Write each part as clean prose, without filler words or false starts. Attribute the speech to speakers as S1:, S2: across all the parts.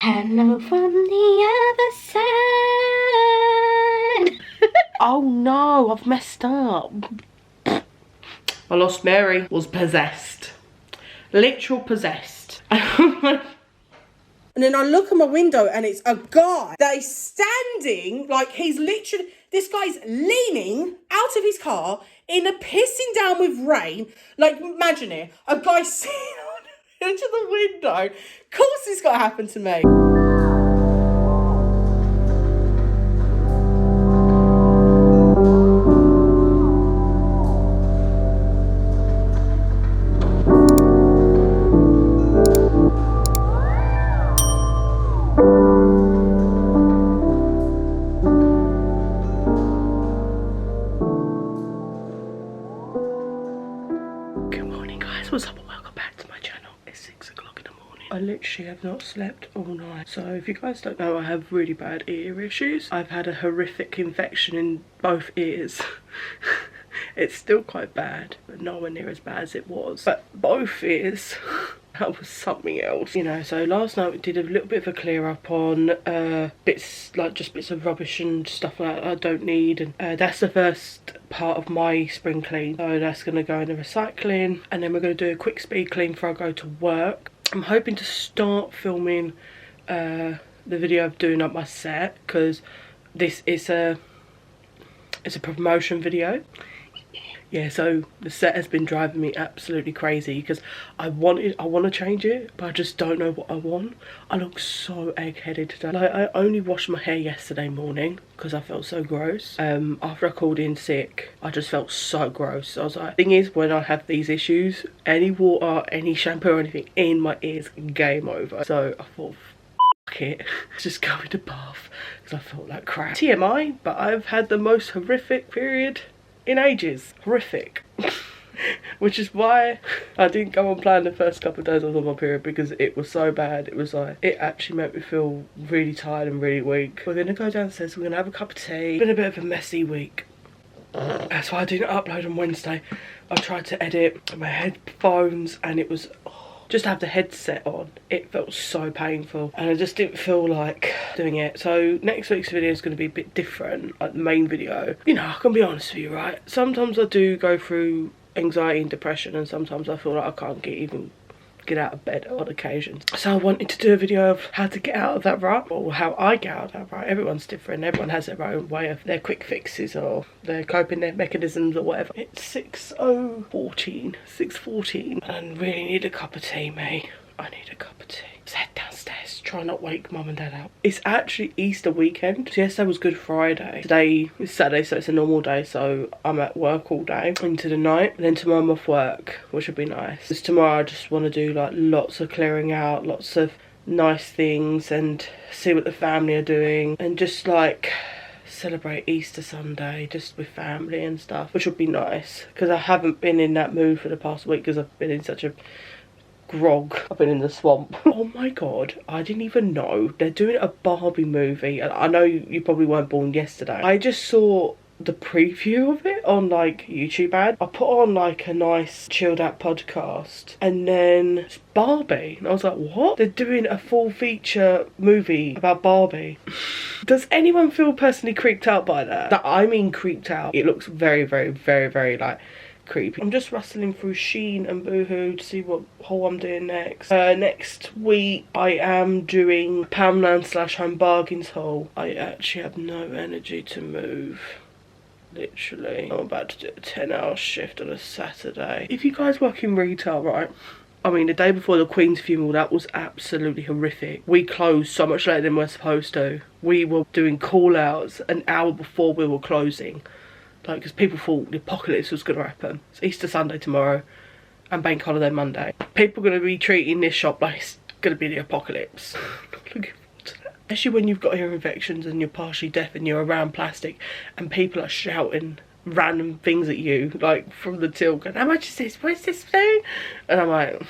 S1: Hello from the other side. Oh no, I've messed up. I lost Mary. Was possessed. Literal possessed.
S2: And then I look at my window and it's a guy that is standing, like he's literally, this guy's leaning out of his car in a pissing down with rain. Like, imagine it, a guy sitting into the window. Of course it's got to happen to me.
S1: What's up and welcome back to my channel. It's 6 o'clock in the morning. I literally have not slept all night. So if you guys don't know, I have really bad ear issues. I've had a horrific infection in both ears. It's still quite bad, but nowhere near as bad as it was. But both ears, that was something else. You know, so last night we did a little bit of a clear up on bits, like just bits of rubbish and stuff like that I don't need. And that's the first part of my spring clean. So that's going to go in the recycling. And then we're going to do a quick speed clean before I go to work. I'm hoping to start filming the video of doing up my set, because this is it's a promotion video. Yeah, so the set has been driving me absolutely crazy because I want to change it, but I just don't know what I want. I look so egg-headed today. Like, I only washed my hair yesterday morning because I felt so gross. After I called in sick, I just felt so gross. I was like, thing is, when I have these issues, any water, any shampoo or anything in my ears, game over. So I thought, fuck it, just go in the bath because I felt like crap. TMI, but I've had the most horrific period in ages. Horrific. Which is why I didn't go on plan the first couple of days I was on my period, because it was so bad. It was like, it actually made me feel really tired and really weak. We're gonna go downstairs, we're gonna have a cup of tea. It's been a bit of a messy week. That's why I didn't upload on Wednesday. I tried to edit my headphones and it was, just have the headset on, it felt so painful and I just didn't feel like doing it. So next week's video is going to be a bit different, like the main video. You know, I can be honest with you, right? Sometimes I do go through anxiety and depression, and sometimes I feel like I can't even get out of bed on occasions. So I wanted to do a video of how to get out of that rut, or how I get out of that rut. Everyone's different, everyone has their own way of their quick fixes or their coping, their mechanisms or whatever. It's 6:14 and I really need a cup of tea, mate. I need a cup of tea. Let's head downstairs, try not wake mum and dad out. It's actually Easter weekend. So yesterday was Good Friday. Today is Saturday, so it's a normal day, so I'm at work all day into the night. And then tomorrow I'm off work, which would be nice. Because tomorrow I just want to do like lots of clearing out, lots of nice things, and see what the family are doing, and just like celebrate Easter Sunday just with family and stuff, which would be nice, because I haven't been in that mood for the past week because I've been in such a grog. I've been in the swamp. Oh my god, I didn't even know they're doing a Barbie movie, and I know you probably weren't born yesterday. I just saw the preview of it on like YouTube ad. I put on like a nice chilled out podcast, and then it's Barbie, and I was like, what? They're doing a full feature movie about Barbie. Does anyone feel personally creeped out by that? I mean creeped out. It looks very, very, very, very like creepy. I'm just rustling through Shein and Boohoo to see what haul I'm doing next. Next week I am doing Poundland / Home Bargains haul. I actually have no energy to move. Literally. I'm about to do a 10-hour shift on a Saturday. If you guys work in retail, right? I mean, the day before the Queen's funeral, that was absolutely horrific. We closed so much later than we're supposed to. We were doing call-outs an hour before we were closing. Like, because people thought the apocalypse was going to happen. It's Easter Sunday tomorrow and Bank Holiday Monday. People are going to be treating this shop like it's going to be the apocalypse. Looking forward to that. Especially when you've got ear infections and you're partially deaf and you're around plastic and people are shouting random things at you, like from the till, going, how much is this? Where's this food? And I'm like,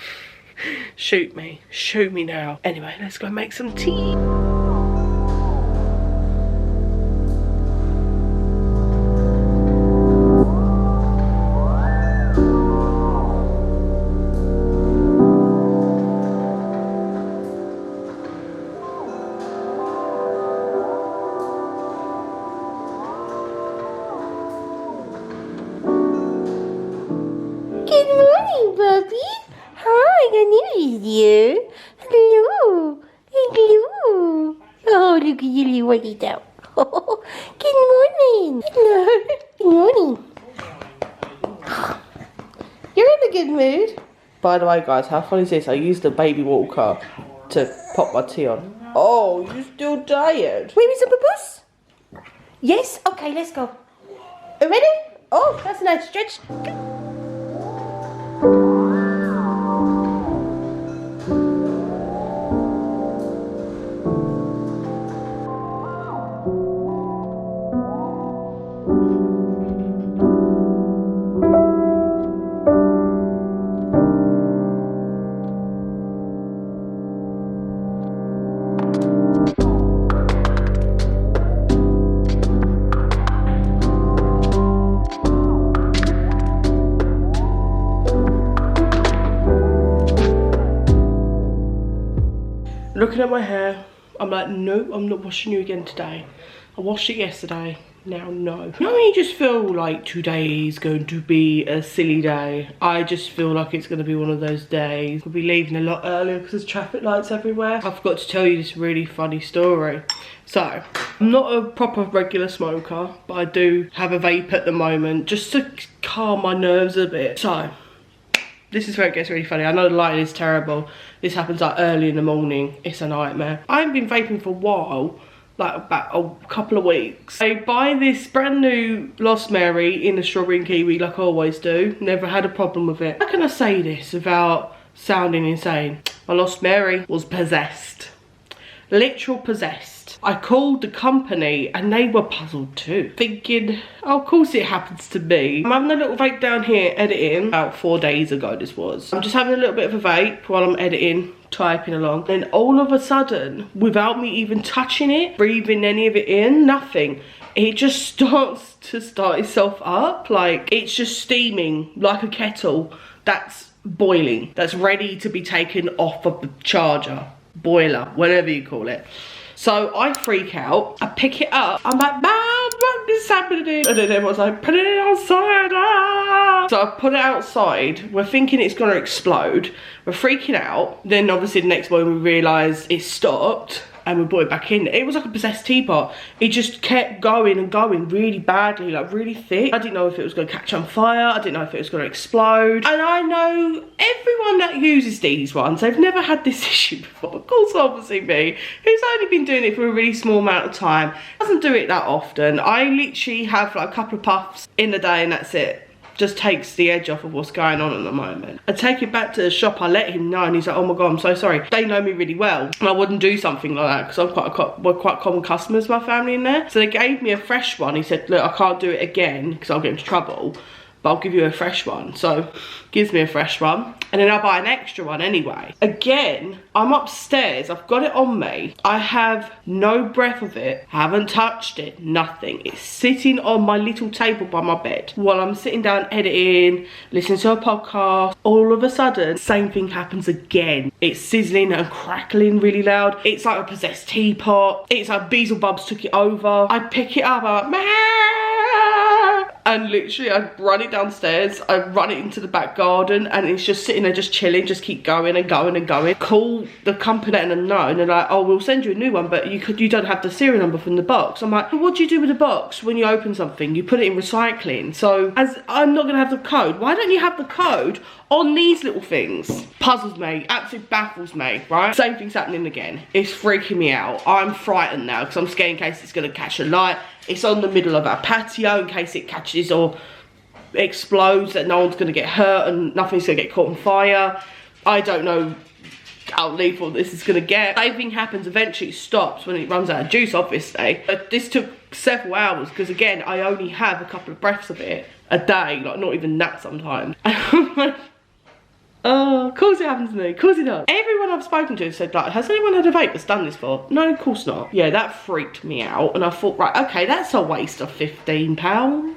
S1: shoot me now. Anyway, let's go make some tea.
S3: look at you, what is that? Good morning. Hello. Good morning. You're in a good mood.
S1: By the way, guys, how funny is this? I used the baby walker to pop my tea on. Oh, you still tired?
S3: Wait, is it a bus? Yes? Okay, let's go. Ready? Oh, that's a nice stretch.
S1: Looking at my hair, I'm like, no, I'm not washing you again today. I washed it yesterday, now no. You know when you just feel like today is going to be a silly day? I just feel like it's going to be one of those days. We'll be leaving a lot earlier because there's traffic lights everywhere. I forgot to tell you this really funny story. So, I'm not a proper regular smoker, but I do have a vape at the moment just to calm my nerves a bit. So, this is where it gets really funny. I know the lighting is terrible. This happens like early in the morning. It's a nightmare. I haven't been vaping for a while, like about a couple of weeks. I buy this brand new Lost Mary in the strawberry and kiwi like I always do. Never had a problem with it. How can I say this without sounding insane? My Lost Mary was possessed. Literal possessed. I called the company and they were puzzled too, thinking, oh, of course it happens to me. I'm having a little vape down here editing, about 4 days ago this was. I'm just having a little bit of a vape while I'm editing, typing along. Then all of a sudden, without me even touching it, breathing any of it in, nothing, it just starts to start itself up. Like, it's just steaming like a kettle that's boiling, that's ready to be taken off of the charger, boiler, whatever you call it. So I freak out, I pick it up, I'm like, Mom, what is happening? And then everyone's like, put it outside, ah! So I put it outside, we're thinking it's gonna explode, we're freaking out. Then obviously the next morning we realise it stopped and we brought it back in. It was like a possessed teapot. It just kept going and going really badly, like really thick. I didn't know if it was gonna catch on fire, I didn't know if it was gonna explode. And I know everyone that uses these ones, they've never had this issue before. Of course, obviously me, who's only been doing it for a really small amount of time, doesn't do it that often. I literally have like a couple of puffs in the day and that's it. Just takes the edge off of what's going on at the moment. I take it back to the shop, I let him know and he's like, oh my God, I'm so sorry. They know me really well and I wouldn't do something like that because we're quite common customers, my family in there. So they gave me a fresh one. He said, look, I can't do it again because I'll get into trouble, but I'll give you a fresh one. So gives me a fresh one and then I buy an extra one anyway. Again, I'm upstairs, I've got it on me. I have no breath of it, haven't touched it, nothing. It's sitting on my little table by my bed while I'm sitting down editing, listening to a podcast. All of a sudden, same thing happens again. It's sizzling and crackling really loud. It's like a possessed teapot. It's like Beelzebubs took it over. I pick it up, I'm like, Mah! And literally I run it downstairs, I run it into the back garden and it's just sitting there just chilling, just keep going and going and going. Call the company and them know and they're like, oh, we'll send you a new one, but you don't have the serial number from the box. I'm like, well, what do you do with the box when you open something? You put it in recycling. So as I'm not gonna have the code, why don't you have the code on these little things? Puzzles me, absolutely baffles me, right? Same thing's happening again. It's freaking me out. I'm frightened now because I'm scared in case it's gonna catch a light. It's on the middle of our patio in case it catches or explodes, that no one's gonna get hurt and nothing's gonna get caught on fire. I don't know how lethal this is gonna get. Same thing happens, eventually it stops when it runs out of juice, obviously. But this took several hours because again, I only have a couple of breaths of it a day, like not even that sometimes. Oh, of course it happens to me, of course it does. Everyone I've spoken to said like, has anyone had a vape that's done this for? No, of course not. Yeah, that freaked me out and I thought, right, okay, that's a waste of £15.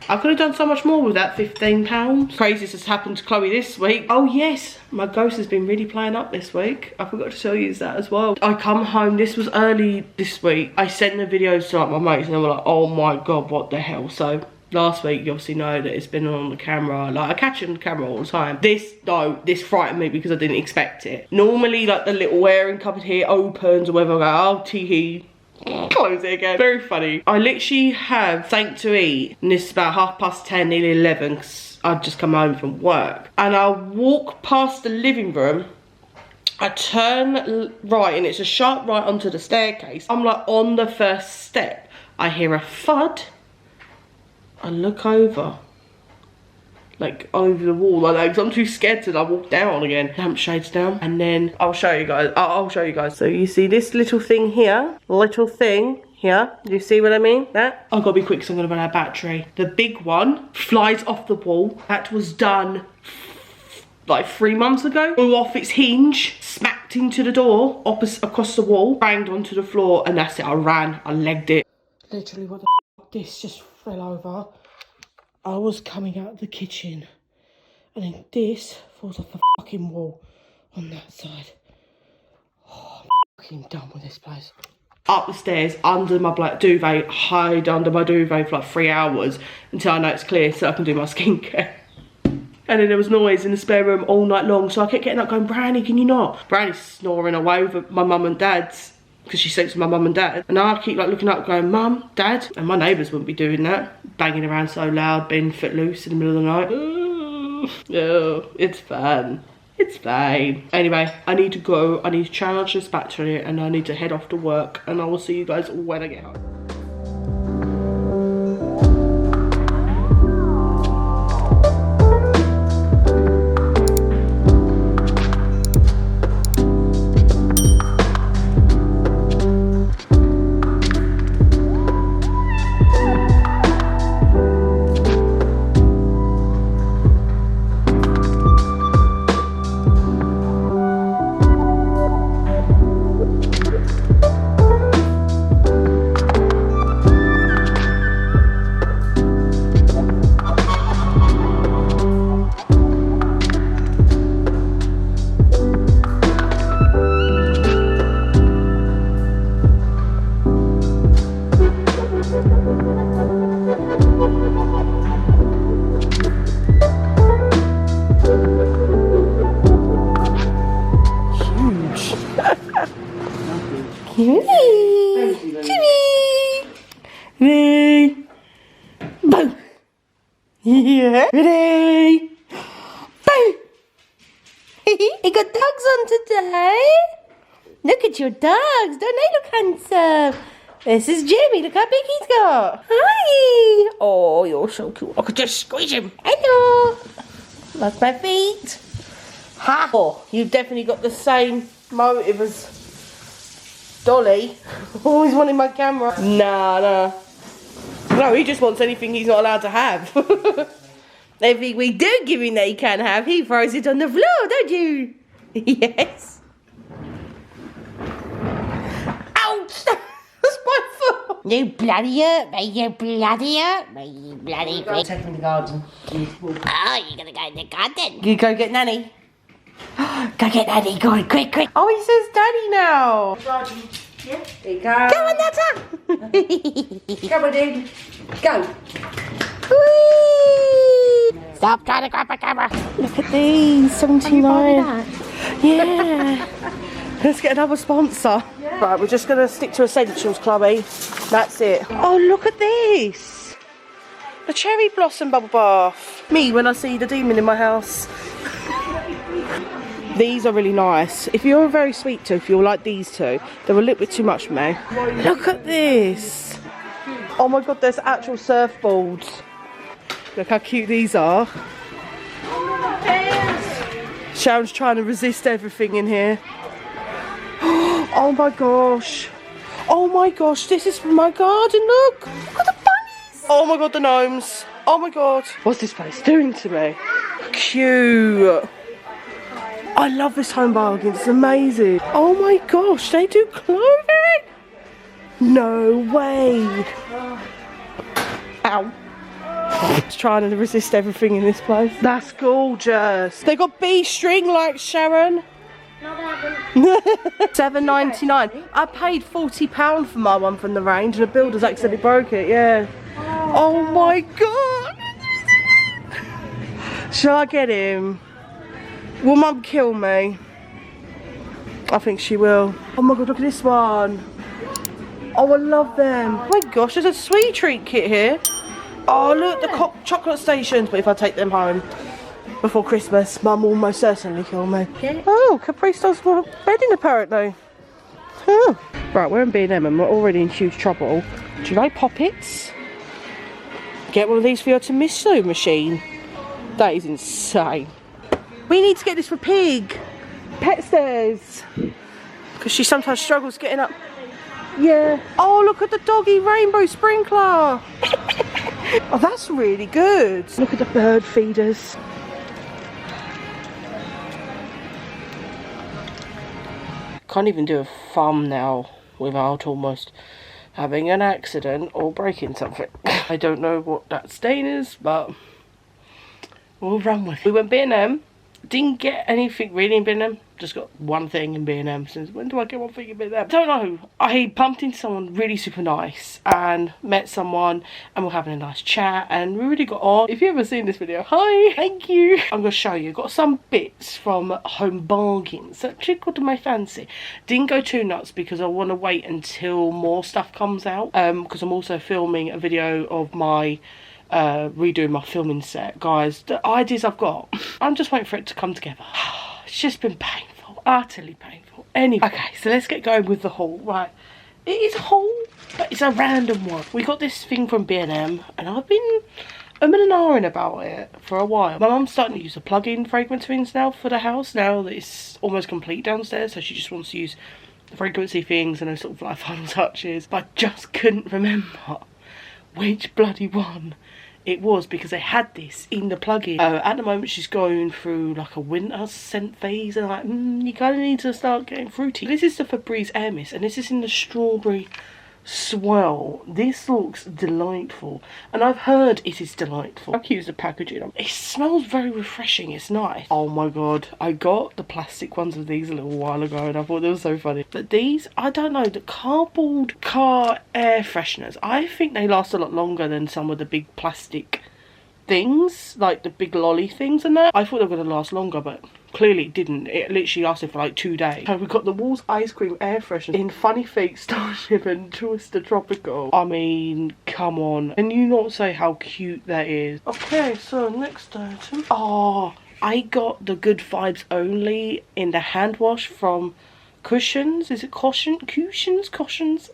S1: I could have done so much more with that £15. Craziest has happened to Khloe this week. Oh yes, my ghost has been really playing up this week. I forgot to tell you that as well. I come home, this was early this week. I sent the videos to like my mates and they were like, oh my God, what the hell? So last week, you obviously know that it's been on the camera. Like, I catch it on the camera all the time. This frightened me because I didn't expect it. Normally, like, the little airing cupboard here opens or whatever, I go, oh, tee-hee. Close it again. Very funny. I literally have something to eat, and this is about 10:30, nearly 11, because I've just come home from work. And I walk past the living room, I turn right, and it's a sharp right onto the staircase. I'm like on the first step. I hear a thud. I look over. Like over the wall, like, I'm too scared to. I walk down again. Lampshades down, and then I'll show you guys. I'll show you guys. So you see this little thing here, you see what I mean? That I've got to be quick because I'm gonna run out of battery. The big one flies off the wall. That was done like 3 months ago. Flew off its hinge, smacked into the door, across the wall, banged onto the floor, and that's it. I ran. I legged it. Literally, what the f? This just fell over. I was coming out of the kitchen, and then this falls off the fucking wall on that side. Oh, I'm fucking done with this place. Up the stairs, under my black duvet, hide under my duvet for like 3 hours until I know it's clear so I can do my skincare. And then there was noise in the spare room all night long, so I kept getting up going, Brownie, can you not? Brownie's snoring away with my mum and dad's, because she sleeps with my mum and dad. And I keep like looking up going, Mum, Dad. And my neighbours wouldn't be doing that. Banging around so loud, being footloose in the middle of the night. Oh, it's fun. It's fine. Anyway, I need to go. I need to charge this battery, and I need to head off to work. And I will see you guys when I get home. Ready? Boom! Yeah. Ready? Boom!
S3: You got dogs on today? Look at your dogs. Don't they look handsome? This is Jimmy. Look how big he's got. Hi. Oh, you're so cute. I could just squeeze him. Hello. Like my feet. Ha.
S1: Oh, you've definitely got the same motive as Dolly. Always wanting my camera. Nah. No, he just wants anything he's not allowed to have.
S3: Everything we do give him that he can have, he throws it on the floor, don't you? Yes. Ouch! That's my foot. You bloody hurt me, you bloody hurt me, you bloody thing.
S1: Take him in the garden.
S3: Oh, you're gonna go in the garden?
S1: You go get Nanny.
S3: Go get Daddy, go on, quick.
S1: Oh, he says Daddy now.
S2: Yeah, there you go.
S3: Go on, Nata.
S2: Come on, dude. Go.
S3: Whee! Stop trying to grab my camera.
S1: Look at these, 79. Yeah. Let's get another sponsor. Yeah. Right, we're just going to stick to essentials, Chloe. That's it. Oh, look at this. The cherry blossom bubble bath. Me when I see the demon in my house. These are really nice. If you're a very sweet tooth, you'll like these two. They're a little bit too much for me. Look at this. Oh my god, there's actual surfboards. Look how cute these are. Sharon's trying to resist everything in here. Oh my gosh. Oh my gosh, this is from my garden, look. Look at the bunnies. Oh my god, the gnomes. Oh my god. What's this place doing to me? Cute. I love this Home Bargains, it's amazing. Oh my gosh, they do clothing? No way. Ow. Just trying to resist everything in this place. That's gorgeous. They got bee string like Sharon. $7.99. I paid £40 for my one from the range and the builders accidentally broke it, yeah. Oh my god! Shall I get him? Will Mum kill me? I think she will. Oh my god, look at this one. Oh, I love them. Oh my gosh, there's a sweet treat kit here. Oh, look, the chocolate stations. But if I take them home before Christmas, Mum will most certainly kill me. Yeah. Oh, Caprice does want a bedding apparently. Oh. Right, we're in B&M and we're already in huge trouble. Do you like poppets? Get one of these for your Tomiso machine. That is insane. We need to get this for Pig. Pet stairs. Because she sometimes struggles getting up. Yeah. Oh, look at the doggy rainbow sprinkler. Oh, that's really good. Look at the bird feeders. Can't even do a thumbnail without almost having an accident or breaking something. I don't know what that stain is, but we'll run with it. We went B&M. Didn't get anything really in B&M. Just got one thing in B&M. Since when do I get one thing in B&M? Don't know. I bumped into someone really super nice and met someone and we're having a nice chat and we really got on. If you've ever seen this video, hi, thank you. I'm going to show you. Got some bits from Home Bargains that tickled my fancy. Didn't go too nuts because I want to wait until more stuff comes out. Because I'm also filming a video of my redoing my filming set. Guys, the ideas I've got, I'm just waiting for it to come together. It's just been painful, utterly painful. Anyway, okay, so let's get going with the haul. Right, it is a haul, but it's a random one. We got this thing from B&M and I've been and ahhing about it for a while. My mum's starting to use the plug-in fragrance things now for the house, now that it's almost complete downstairs, so she just wants to use the fragrancy things and those sort of like final touches. But I just couldn't remember which bloody one it was because they had this in the plug-in. At the moment she's going through like a winter scent phase and like, you kind of need to start getting fruity. This is the Febreze Air Mist and this is in the strawberry swell. This looks delightful and I've heard it is delightful. How cute is the packaging? It smells very refreshing, it's nice. Oh my god, I got the plastic ones of these a little while ago and I thought they were so funny. But these, I don't know, the cardboard car air fresheners, I think they last a lot longer than some of the big plastic things, like the big lolly things and that. I thought they were going to last longer, but clearly it didn't. It literally lasted for like 2 days. So we've got the Walls Ice Cream Air Freshener in Funny Fake, Starship and Twister Tropical. I mean, come on. Can you not say how cute that is? Okay, so next item. Oh, I got the Good Vibes Only in the hand wash from Cushions. Is it Cushions?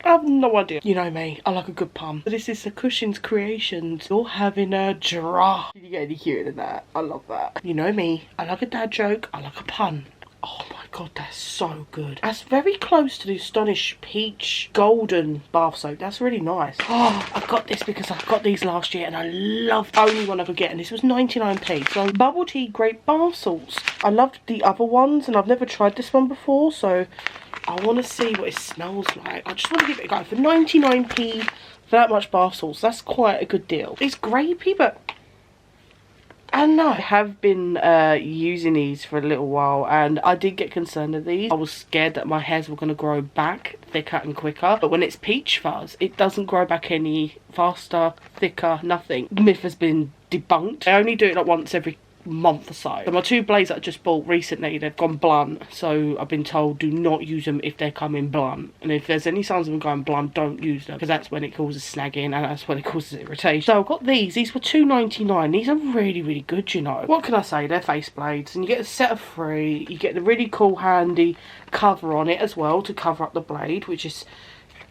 S1: I have no idea. You know me, I like a good pun. This is the Cushions Creations. You're having a draft. Can you get any cuter than that? I love that. You know me, I like a dad joke, I like a pun. Oh my god, that's so good. That's very close to the Astonish Peach Golden Bath Soap. That's really nice. Oh, I got this because I got these last year and I loved the only one I could get, and this was 99p. So Bubble Tea Grape Bath Salts. I loved the other ones and I've never tried this one before, so I want to see what it smells like. I just want to give it a go. For 99p for that much bath salts, that's quite a good deal. It's grapey, but I don't know. I have been using these for a little while and I did get concerned of these. I was scared that my hairs were going to grow back thicker and quicker. But when it's peach fuzz, it doesn't grow back any faster, thicker, nothing. The myth has been debunked. I only do it like once every month or so. My 2 blades that I just bought recently, they've gone blunt, so I've been told do not use them if they're coming blunt, and if there's any signs of them going blunt, don't use them because that's when it causes snagging and that's when it causes irritation. So I've got these were $2.99. These are really good, you know. What can I say, they're face blades and you get a set of 3. You get the really cool handy cover on it as well to cover up the blade, which is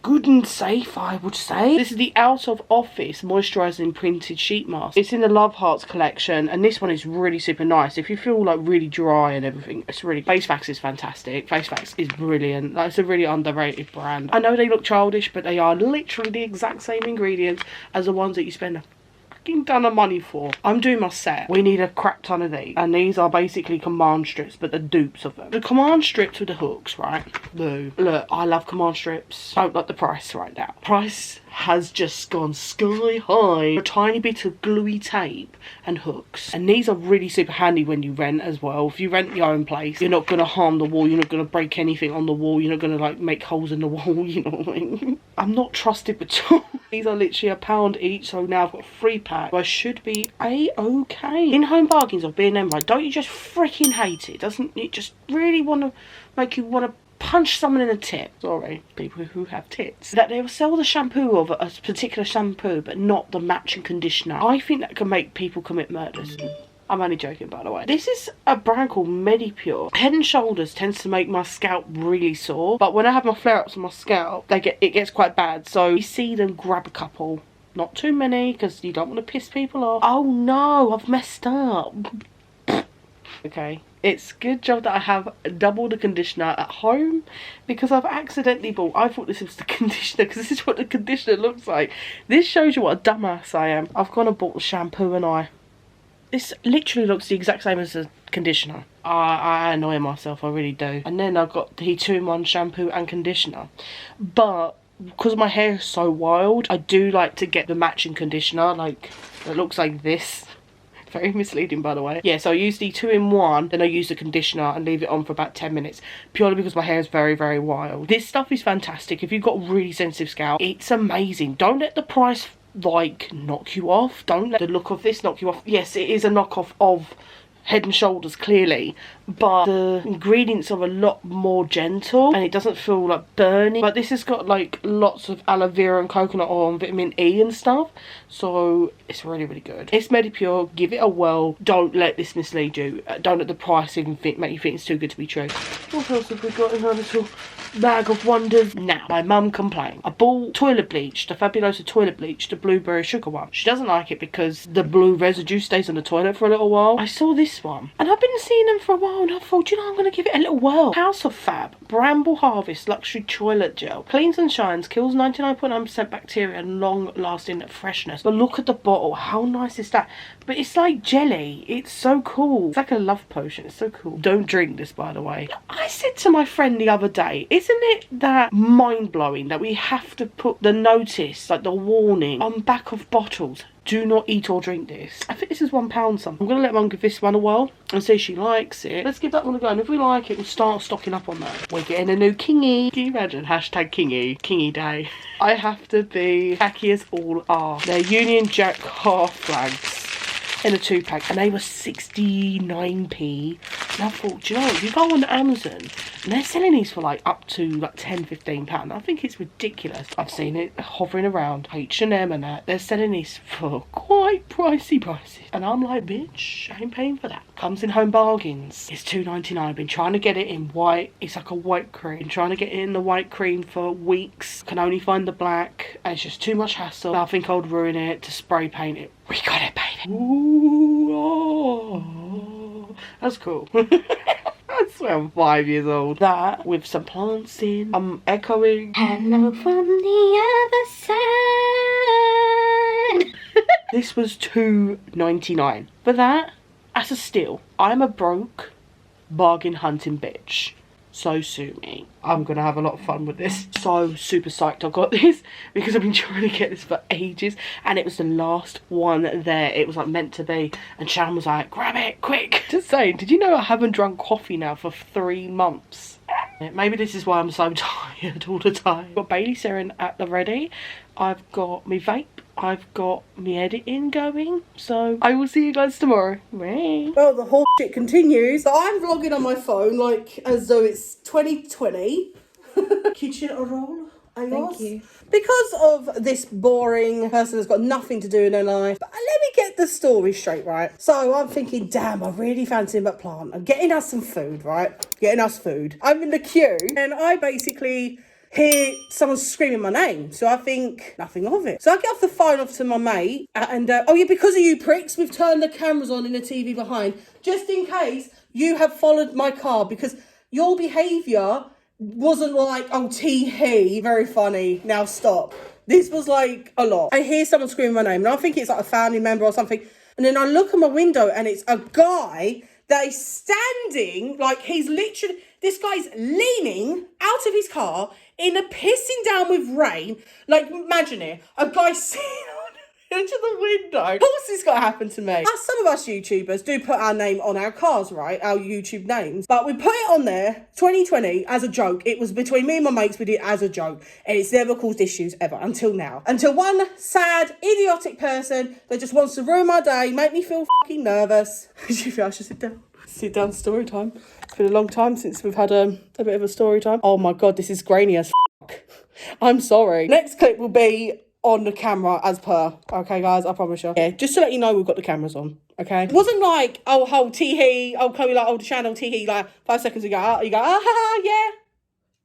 S1: good and safe, I would say. This is the Out of Office Moisturising Printed Sheet Mask. It's in the Love Hearts collection and this one is really super nice. If you feel like really dry and everything, it's really... Face Facts is fantastic. Face Facts is brilliant. That's a really underrated brand. I know they look childish, but they are literally the exact same ingredients as the ones that you spend a ton of money for. I'm doing my set. We need a crap ton of these, and these are basically command strips, but the dupes of them. The command strips with the hooks, right? Boo. Look, I love command strips. Don't like the price right now. Price has just gone sky high. A tiny bit of gluey tape and hooks, and these are really super handy when you rent as well. If you rent your own place, you're not going to harm the wall, you're not going to break anything on the wall, you're not going to like make holes in the wall, you know what I mean? I'm not trusted with tools. These are literally £1 each, so now I've got 3 packs. I should be A-okay. In-home bargains of B&M, right? Don't you just freaking hate it? Doesn't it just really want to make you want to punch someone in the tit? Sorry, people who have tits. That they will sell the shampoo of a particular shampoo, but not the matching conditioner. I think that can make people commit murders. I'm only joking, by the way. This is a brand called Medipure. Head and Shoulders tends to make my scalp really sore, but when I have my flare-ups on my scalp, it gets quite bad. So you see them, grab a couple. Not too many, because you don't want to piss people off. Oh no, I've messed up. Okay. It's good job that I have double the conditioner at home, because I've accidentally bought, I thought this was the conditioner, because this is what the conditioner looks like. This shows you what a dumbass I am. I've gone and bought the shampoo and this literally looks the exact same as the conditioner. I annoy myself, I really do. And then I've got the 2-in-1 shampoo and conditioner. But because my hair is so wild, I do like to get the matching conditioner. Like, it looks like this. Very misleading, by the way. Yeah, so I use the 2-in-1, then I use the conditioner and leave it on for about 10 minutes. Purely because my hair is very, very wild. This stuff is fantastic. If you've got really sensitive scalp, it's amazing. Don't let the price like knock you off. Don't let the look of this knock you off. Yes, it is a knockoff of Head and Shoulders, clearly, but the ingredients are a lot more gentle and it doesn't feel like burning. But this has got like lots of aloe vera and coconut oil and vitamin E and stuff, so it's really, really good. It's Medipure. Give it a whirl. Don't let this mislead you. Don't let the price even make you think it's too good to be true. What else have we got in our little bag of wonders? Now, my mum complained. I bought toilet bleach, the Fabuloso toilet bleach, the blueberry sugar one. She doesn't like it because the blue residue stays on the toilet for a little while. I saw this one and I've been seeing them for a while and I thought, you know, I'm going to give it a little whirl. House of Fab Bramble Harvest Luxury Toilet Gel. Cleans and shines, kills 99.9% bacteria and long lasting freshness. But look at the bottle, how nice is that? But it's like jelly. It's so cool. It's like a love potion. It's so cool. Don't drink this, by the way. I said to my friend the other day, isn't it that mind-blowing that we have to put the notice, like the warning, on back of bottles? Do not eat or drink this. I think this is £1 something. I'm going to let Mum give this one a whirl and see if she likes it. Let's give that one a go. And if we like it, we'll start stocking up on that. We're getting a new kingy. Can you imagine? Hashtag kingy. Kingy day. I have to be tacky as all are. They're Union Jack half flags in a 2-pack and they were 69p. And I thought, do you know what, if you go on Amazon and they're selling these for like up to like £10-15, I think it's ridiculous. I've seen it hovering around H&M and that. They're selling these for quite pricey prices and I'm like, bitch, I ain't paying for that. Comes in home bargains. It's £2.99. I've been trying to get it in white. It's like a white cream. Been trying to get it in the white cream for weeks. Can only find the black and it's just too much hassle. I think I would ruin it to spray paint it. We got it, baby. Ooh, oh, that's cool. I swear I'm 5 years old. That with some plants in. I'm echoing.
S3: Hello from the other side.
S1: This was £2.99. For that, that's a steal. I'm a broke bargain hunting bitch. So sue me. I'm gonna have a lot of fun with this. So super psyched I got this because I've been trying to get this for ages and it was the last one there. It was like meant to be and Shan was like, grab it quick. Just saying, did you know I haven't drunk coffee now for 3 months? Maybe this is why I'm so tired all the time. I've got Bailey Seren at the ready. I've got me vape. I've got me editing going. So I will see you guys tomorrow. Bye.
S2: Well, the whole shit continues. So I'm vlogging on my phone like as though it's 2020. Kitchen roll.
S3: Thank you.
S2: Because of this boring person that's got nothing to do in their life. But let me get the story straight, right? So I'm thinking, damn, I really fancy him at plant. I'm getting us some food, right? Getting us food. I'm in the queue and I basically hear someone screaming my name. So I think nothing of it. So I get off the phone off to my mate and, oh yeah, because of you pricks, we've turned the cameras on in the TV behind, just in case you have followed my car because your behaviour wasn't like, oh, tee-hee, very funny, now stop. This was like a lot. I hear someone screaming my name and I think it's like a family member or something. And then I look at my window and it's a guy that is standing, like he's literally, this guy's leaning out of his car in a pissing down with rain. Like, imagine it, a guy sitting on into the window. Of course it's got to happen to me. Some of us YouTubers do put our name on our cars, right? Our YouTube names. But we put it on there, 2020, as a joke. It was between me and my mates, we did it as a joke. And it's never caused issues ever, until now. Until one sad, idiotic person that just wants to ruin my day, make me feel fucking nervous. Do you feel I should sit down? Sit down, story time. It's been a long time since we've had a bit of a story time. Oh my God, this is grainy as fuck. I'm sorry. Next clip will be on the camera as per. Okay, guys, I promise you. Yeah, just to let you know we've got the cameras on, okay? It wasn't like, oh, tee-hee, oh, Khloe, like, oh, the channel, tee-hee, like, 5 seconds ago, you go, ah, ha, ha, yeah.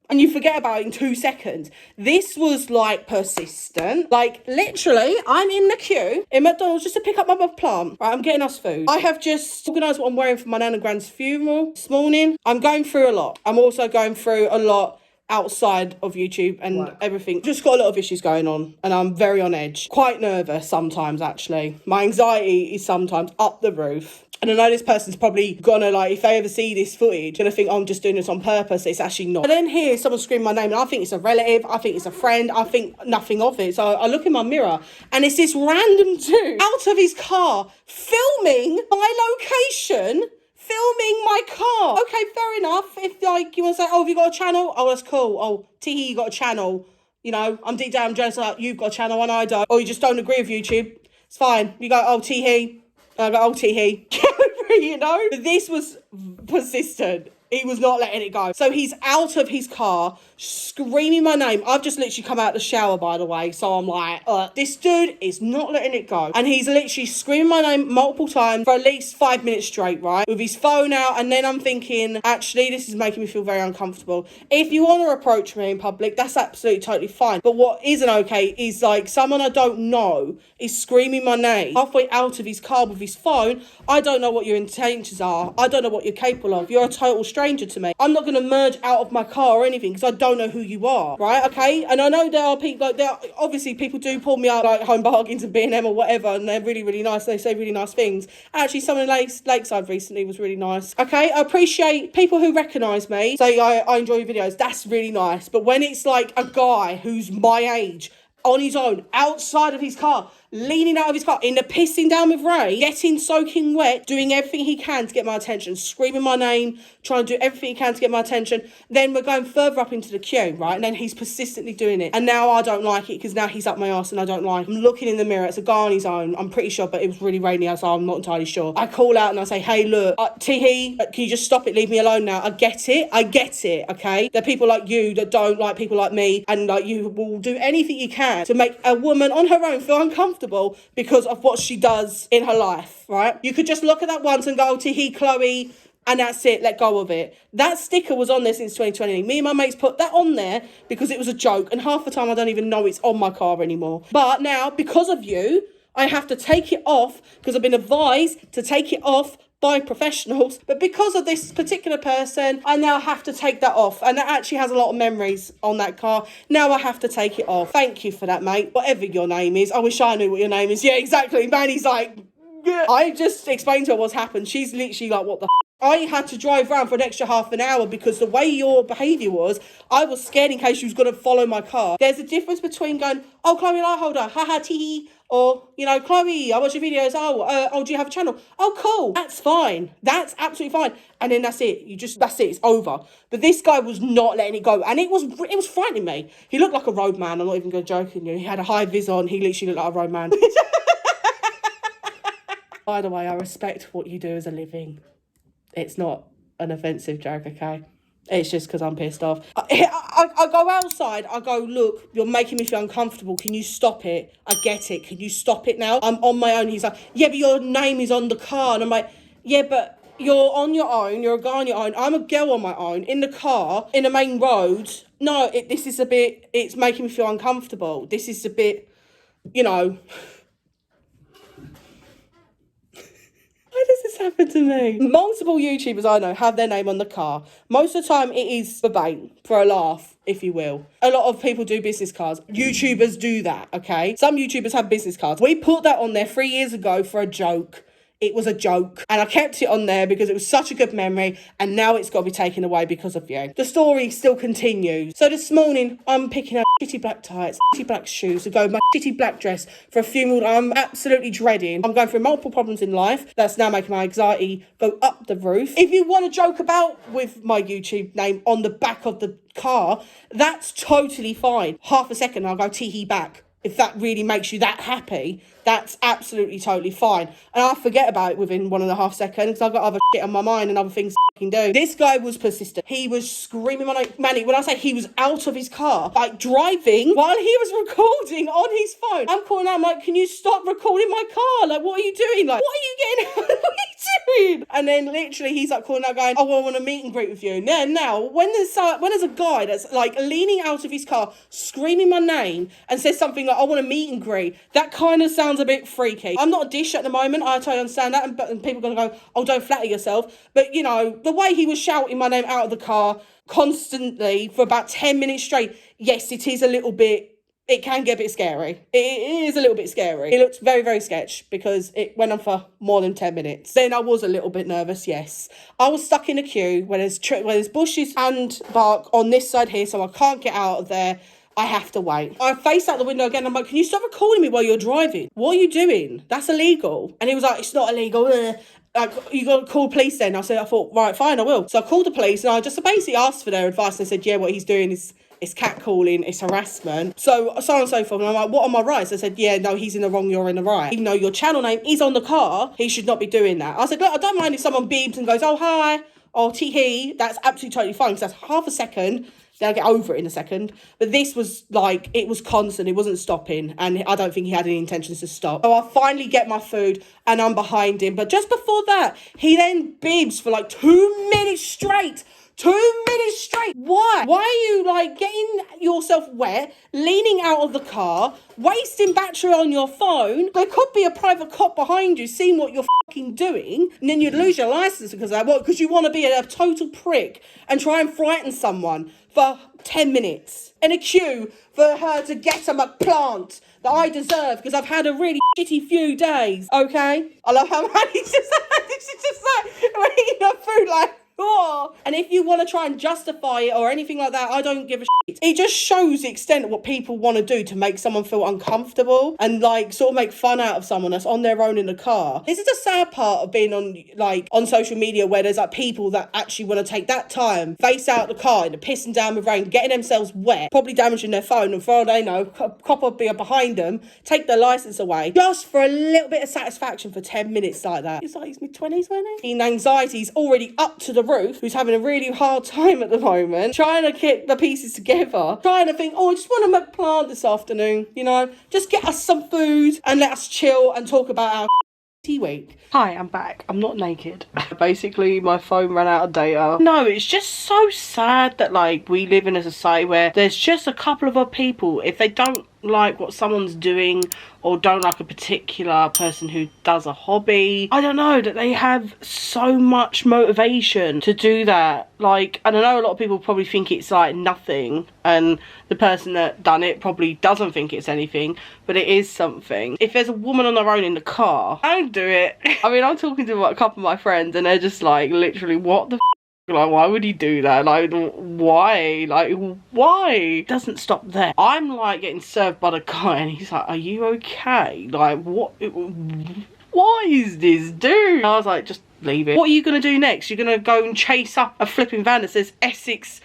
S2: And you forget about it in 2 seconds. This was, like, persistent. Like, literally, I'm in the queue in McDonald's just to pick up my plant. Right, I'm getting us food. I have just organised what I'm wearing for my nan and gran's funeral this morning. I'm going through a lot. I'm also going through a lot outside of YouTube and everything. Just got a lot of issues going on and I'm very on edge. Quite nervous sometimes, actually. My anxiety is sometimes up the roof. And I know this person's probably gonna, like, if they ever see this footage, gonna think, oh, I'm just doing this on purpose. It's actually not. I then hear someone scream my name and I think it's a relative, I think it's a friend, I think nothing of it. So I look in my mirror and it's this random dude out of his car filming my location, filming my car. Okay, fair enough. If, like, you want to say, oh, have you got a channel? Oh, that's cool. Oh, Tee, you got a channel. You know, I'm deep down jealous, like, you've got a channel and I don't. Or you just don't agree with YouTube. It's fine. You go, oh, Tee. I go, oh, Tee. You know? But this was persistent. He was not letting it go. So he's out of his car, screaming my name. I've just literally come out of the shower, by the way. So I'm like, this dude is not letting it go. And he's literally screaming my name multiple times for at least 5 minutes straight, right? With his phone out. And then I'm thinking, actually, this is making me feel very uncomfortable. If you want to approach me in public, that's absolutely totally fine. But what isn't okay is, like, someone I don't know is screaming my name halfway out of his car with his phone. I don't know what your intentions are. I don't know what you're capable of. You're a total stranger to me. I'm not going to merge out of my car or anything because I don't know who you are, right? Okay, and I know there are people, like, obviously people do pull me out, like, Home Bargains and B&M or whatever, and they're really, really nice. They say really nice things. Actually, someone in Lakeside recently was really nice. Okay, I appreciate people who recognise me, say I enjoy your videos. That's really nice. But when it's like a guy who's my age, on his own, outside of his car, leaning out of his car in the pissing down with rain, getting soaking wet, doing everything he can to get my attention, screaming my name, trying to do everything he can to get my attention. Then we're going further up into the queue, right? And then he's persistently doing it. And now I don't like it because now he's up my arse and I don't like it. I'm looking in the mirror. It's a guy on his own. I'm pretty sure, but it was really rainy outside. I'm not entirely sure. I call out and I say, hey, look, Tee, can you just stop it? Leave me alone now. I get it, okay? There are people like you that don't like people like me, and, like, you will do anything you can to make a woman on her own feel uncomfortable because of what she does in her life, right? You could just look at that once and go, Tee, Khloe, and that's it, let go of it. That sticker was on there since 2020. Me and my mates put that on there because it was a joke, and half the time I don't even know it's on my car anymore. But now, because of you, I have to take it off because I've been advised to take it off by professionals, but because of this particular person, I now have to take that off, and that actually has a lot of memories on that car. Now I have to take it off. Thank you for that, mate. Whatever your name is. I wish I knew what your name is. Yeah, exactly. Man, he's like, yeah. I just explained to her what's happened. She's literally like, what the I had to drive around for an extra half an hour because the way your behaviour was, I was scared in case she was going to follow my car. There's a difference between going, oh, Khloe Lightholder, haha, tee, or, you know, Khloe, I watch your videos, oh, do you have a channel? Oh, cool, that's fine. That's absolutely fine. And then that's it. That's it, it's over. But this guy was not letting it go. And it was frightening me. He looked like a roadman, I'm not even going to joke on you. He had a high vis on, he literally looked like a roadman. By the way, I respect what you do as a living. It's not an offensive joke, okay? It's just because I'm pissed off. I go outside, I go, look, you're making me feel uncomfortable. Can you stop it? I get it. Can you stop it now? I'm on my own. He's like, yeah, but your name is on the car. And I'm like, yeah, but you're on your own. You're a guy on your own. I'm a girl on my own, in the car, in the main road. No, this is a bit, it's making me feel uncomfortable. This is a bit, you know... Why does this happen to me? Multiple YouTubers I know have their name on the car. Most of the time it is for bait, for a laugh, if you will. A lot of people do business cards. YouTubers do that, okay? Some YouTubers have business cards. We put that on there 3 years ago for a joke. it was a joke. And I kept it on there because it was such a good memory, and now it's got to be taken away because of you. The story still continues. So this morning, I'm picking up shitty black tights, shitty black shoes to go with my shitty black dress for a funeral that I'm absolutely dreading. I'm going through multiple problems in life that's now making my anxiety go up the roof. If you want to joke about with my YouTube name on the back of the car, that's totally fine. Half a second, I'll go tee-hee back. If that really makes you that happy, that's absolutely totally fine. And I forget about it within 1.5 seconds because I've got other shit on my mind and other things to fucking do. This guy was persistent. He was screaming my name. Manny, when I say he was out of his car, like driving while he was recording on his phone. I'm calling out, I'm like, can you stop recording my car? Like, what are you doing? Like, what are you getting out? What are you doing? And then literally he's like calling out going, oh, I want to meet and greet with you. And then now, when there's a guy that's like leaning out of his car, screaming my name and says something like, I want to meet and greet, that kind of sounds a bit freaky. I'm not a dish at the moment, I totally understand that, and people are going to go, oh, don't flatter yourself. But, you know, the way he was shouting my name out of the car constantly for about 10 minutes straight, yes, it is a little bit, it can get a bit scary. It is a little bit scary. It looks very, very sketch because it went on for more than 10 minutes. Then I was a little bit nervous, yes. I was stuck in a queue where there's bushes and bark on this side here, so I can't get out of there. I have to wait. I faced out the window again. I'm like, can you stop recording me while you're driving? What are you doing? That's illegal. And he was like, it's not illegal. Like, you got to call police then. I thought, right, fine, I will. So I called the police and I just basically asked for their advice. And they said, yeah, what he's doing is catcalling, it's harassment. So on and so forth. And I'm like, what are my rights? I said, yeah, no, he's in the wrong, you're in the right. Even though your channel name is on the car, he should not be doing that. I said, look, I don't mind if someone beeps and goes, oh, hi, or tee-hee. That's absolutely totally fine because that's half a second. Then I'll get over it in a second. But this was like, it was constant. It wasn't stopping. And I don't think he had any intentions to stop. So I finally get my food and I'm behind him. But just before that, he then bibs for like 2 minutes straight. 2 minutes straight. Why? Why are you like getting yourself wet, leaning out of the car, wasting battery on your phone? There could be a private cop behind you seeing what you're fucking doing, and then you'd lose your license because of that. What? Because you want to be a total prick and try and frighten someone for 10 minutes in a queue for her to get a McPlant that I deserve because I've had a really shitty few days. Okay? I love how Maddie's just like we're eating her food like. Oh. And if you want to try and justify it or anything like that, I don't give a shit. It just shows the extent of what people want to do to make someone feel uncomfortable and like sort of make fun out of someone that's on their own in the car. This is the sad part of being on social media where there's like people that actually want to take that time, face out the car in the pissing down with rain, getting themselves wet, probably damaging their phone, and for all they know, cop will be behind them, take their license away just for a little bit of satisfaction for 10 minutes like that. It's like he's mid-20s, wasn't he? And anxiety's already up to the roof, who's having a really hard time at the moment, trying to get the pieces together, trying to think, oh, I just want to make plant this afternoon, you know, just get us some food and let us chill and talk about our week.
S1: Hi, I'm back. I'm not naked. Basically, my phone ran out of data. No, it's just so sad that like we live in a society where there's just a couple of other people, if they don't like what someone's doing or don't like a particular person who does a hobby, I don't know, that they have so much motivation to do that. Like, I don't know, a lot of people probably think it's like nothing, and the person that done it probably doesn't think it's anything, but it is something. If there's a woman on her own in the car, don't do it. I mean, I'm talking to a couple of my friends and they're just like, literally, what the like, why would he do that? Like, why? Like, why? It doesn't stop there. I'm like getting served by the guy and he's like, are you okay? Like, what is this, dude? I was like, just leave it. What are you gonna do next? You're gonna go and chase up a flipping van that says Essex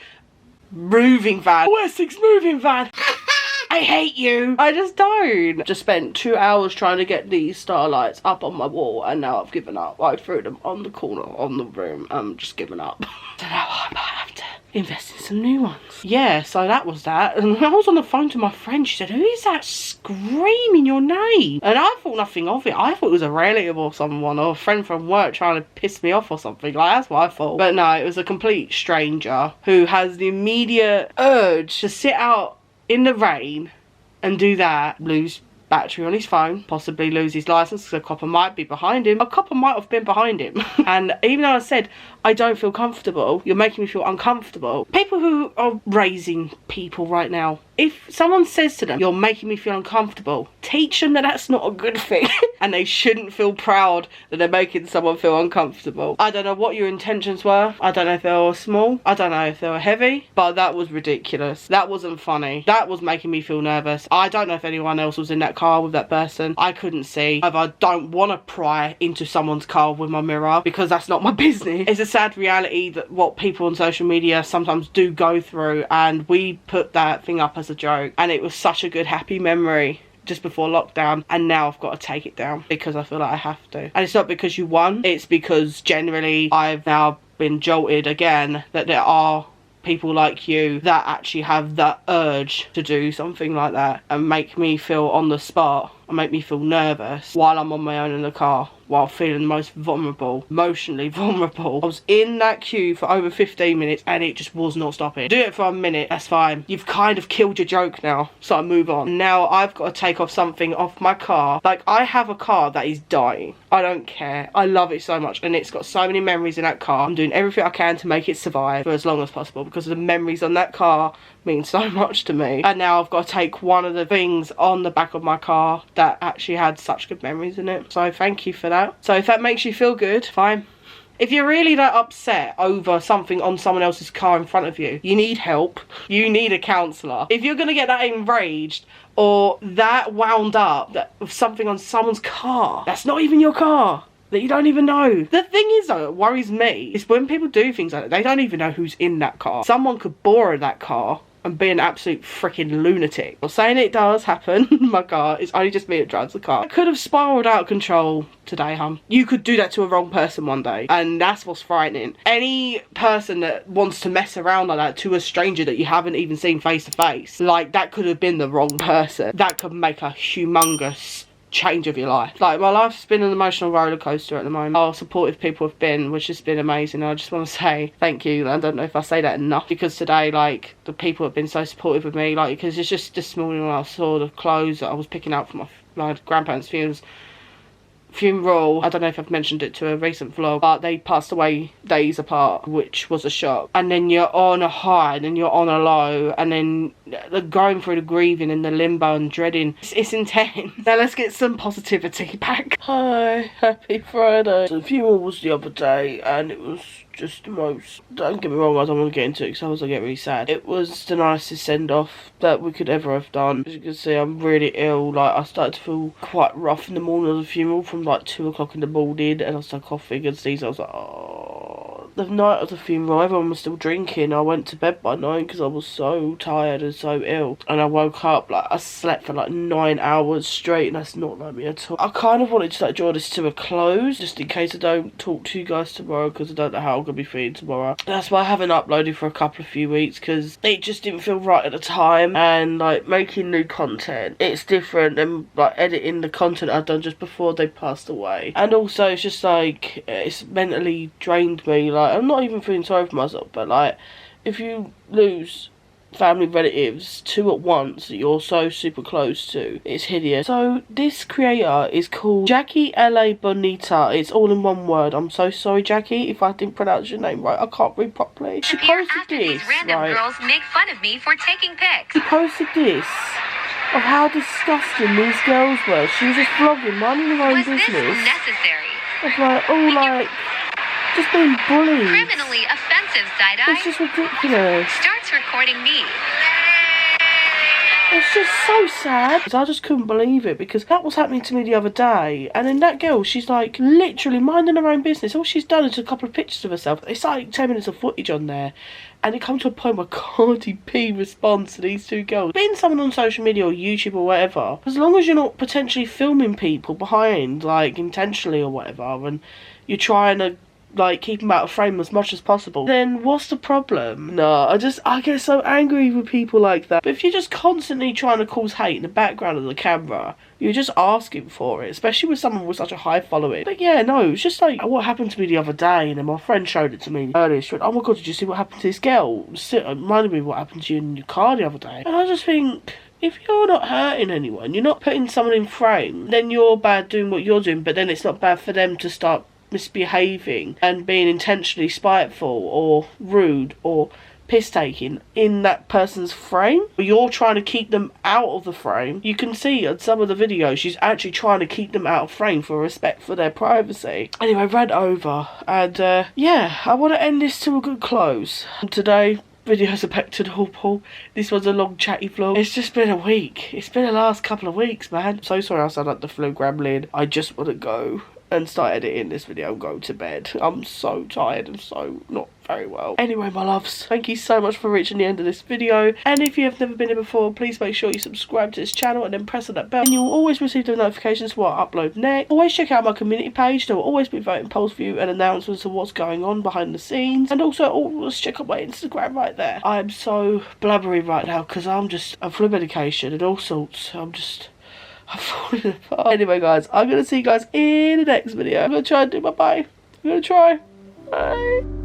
S1: moving van. Oh, Essex moving van. I hate you. I just don't. Just spent 2 hours trying to get these starlights up on my wall and now I've given up. I threw them on the corner on the room. I'm just giving up. So now I might have to invest in some new ones. Yeah, so that was that. And I was on the phone to my friend. She said, who is that screaming your name? And I thought nothing of it. I thought it was a relative or someone or a friend from work trying to piss me off or something. Like, that's what I thought. But no, it was a complete stranger who has the immediate urge to sit out in the rain and do that, lose battery on his phone, possibly lose his license because a copper might be behind him. A copper might have been behind him. And even though I said I don't feel comfortable. You're making me feel uncomfortable. People who are raising people right now, if someone says to them, you're making me feel uncomfortable, teach them that that's not a good thing. And they shouldn't feel proud that they're making someone feel uncomfortable. I don't know what your intentions were. I don't know if they were small. I don't know if they were heavy. But that was ridiculous. That wasn't funny. That was making me feel nervous. I don't know if anyone else was in that car with that person. I couldn't see. I don't want to pry into someone's car with my mirror because that's not my business. It's a sad reality that what people on social media sometimes do go through, and we put that thing up as a joke, and it was such a good happy memory just before lockdown, and now I've got to take it down because I feel like I have to. And it's not because you won, it's because generally I've now been jolted again that there are people like you that actually have that urge to do something like that and make me feel on the spot and make me feel nervous while I'm on my own in the car, while feeling most vulnerable, emotionally vulnerable. I was in that queue for over 15 minutes and it just was not stopping. Do it for a minute, that's fine. You've kind of killed your joke now, so I move on. Now I've got to take off something off my car. Like, I have a car that is dying. I don't care. I love it so much and it's got so many memories in that car. I'm doing everything I can to make it survive for as long as possible because the memories on that car mean so much to me. And now I've got to take one of the things on the back of my car that actually had such good memories in it. So thank you for that. So if that makes you feel good, fine. If you're really that upset over something on someone else's car in front of you, you need help. You need a counsellor. If you're going to get that enraged or that wound up with something on someone's car, that's not even your car, that you don't even know. The thing is though, it worries me, is when people do things like that, they don't even know who's in that car. Someone could borrow that car and be an absolute freaking lunatic. I'm saying it does happen in my car. It's only just me that drives the car. I could have spiraled out of control today, hon. You could do that to a wrong person one day, and that's what's frightening. Any person that wants to mess around like that to a stranger that you haven't even seen face to face, like, that could have been the wrong person. That could make a humongous change of your life. Like, my life's been an emotional roller coaster at the moment. How supportive people have been, which has been amazing. I just want to say thank you. I don't know if I say that enough, because today, like, the people have been so supportive of me, like, because it's just this morning when I saw the clothes that I was picking up for my grandparents' funeral. I don't know if I've mentioned it to a recent vlog, but they passed away days apart, which was a shock. And then you're on a high and then you're on a low, and then going through the grieving and the limbo and dreading. It's intense. Now let's get some positivity back. Hi, happy Friday. So the funeral was the other day and it was just the most, don't get me wrong, I don't want to get into it because otherwise I get really sad. It was the nicest send-off that we could ever have done. As you can see, I'm really ill. Like, I started to feel quite rough in the morning of the funeral from like 2 o'clock in the morning, and I started coughing and sneezing. I was like, oh. The night of the funeral, everyone was still drinking. I went to bed by 9 because I was so tired and so ill, and I woke up, like, I slept for like 9 hours straight, and that's not like me at all. I kind of wanted to like draw this to a close just in case I don't talk to you guys tomorrow, because I don't know how I'm gonna be feeling tomorrow. That's why I haven't uploaded for a few weeks, because it just didn't feel right at the time. And like, making new content, it's different than like editing the content I'd done just before they passed away. And also it's just like, it's mentally drained me. Like, I'm not even feeling sorry for myself, but like, if you lose family relatives 2 at once that you're so super close to, it's hideous. So this creator is called Jackie LA Bonita. It's all in one word. I'm so sorry, Jackie, if I didn't pronounce your name right. I can't read properly. She posted this, right?
S4: Girls make fun of me for taking pics.
S1: She posted this of how disgusting these girls were. She was just vlogging, minding her own business.
S4: Was this necessary?
S1: It's like, oh, like, just being bullied.
S4: Criminally offensive side-eye.
S1: It's just ridiculous.
S4: Starts recording me.
S1: It's just so sad. I just couldn't believe it, because that was happening to me the other day. And then that girl, she's like literally minding her own business. All she's done is a couple of pictures of herself. It's like 10 minutes of footage on there. And it comes to a point where Cardi B responds to these two girls. Being someone on social media or YouTube or whatever, as long as you're not potentially filming people behind, like intentionally or whatever, and you're trying to like keep them out of frame as much as possible, then what's the problem? No, I get so angry with people like that. But if you're just constantly trying to cause hate in the background of the camera, you're just asking for it, especially with someone with such a high following. But yeah, no, it's just like what happened to me the other day, and then my friend showed it to me earlier. She went, oh my god, did you see what happened to this girl? It reminded me of what happened to you in your car the other day. And I just think, if you're not hurting anyone, you're not putting someone in frame, then you're bad doing what you're doing, but then it's not bad for them to start misbehaving and being intentionally spiteful or rude or piss-taking in that person's frame. You're trying to keep them out of the frame. You can see on some of the videos she's actually trying to keep them out of frame for respect for their privacy. Anyway, rant over. And yeah, I want to end this to a good close. And today, videos are back to normal. This was a long chatty vlog. It's just been a week. It's been the last couple of weeks, man. I'm so sorry I sound like the flu gremlin. I just want to go and start editing this video and go to bed. I'm so tired and so not very well. Anyway, my loves, thank you so much for reaching the end of this video. And if you have never been here before, please make sure you subscribe to this channel and then press on that bell. And you'll always receive the notifications for what I upload next. Always check out my community page. There will always be voting polls for you and announcements of what's going on behind the scenes. And also always check out my Instagram right there. I am so blubbery right now because I'm flu medication and all sorts. I'm falling apart. Anyway, guys, I'm going to see you guys in the next video. I'm going to try and do my bye. I'm going to try. Bye.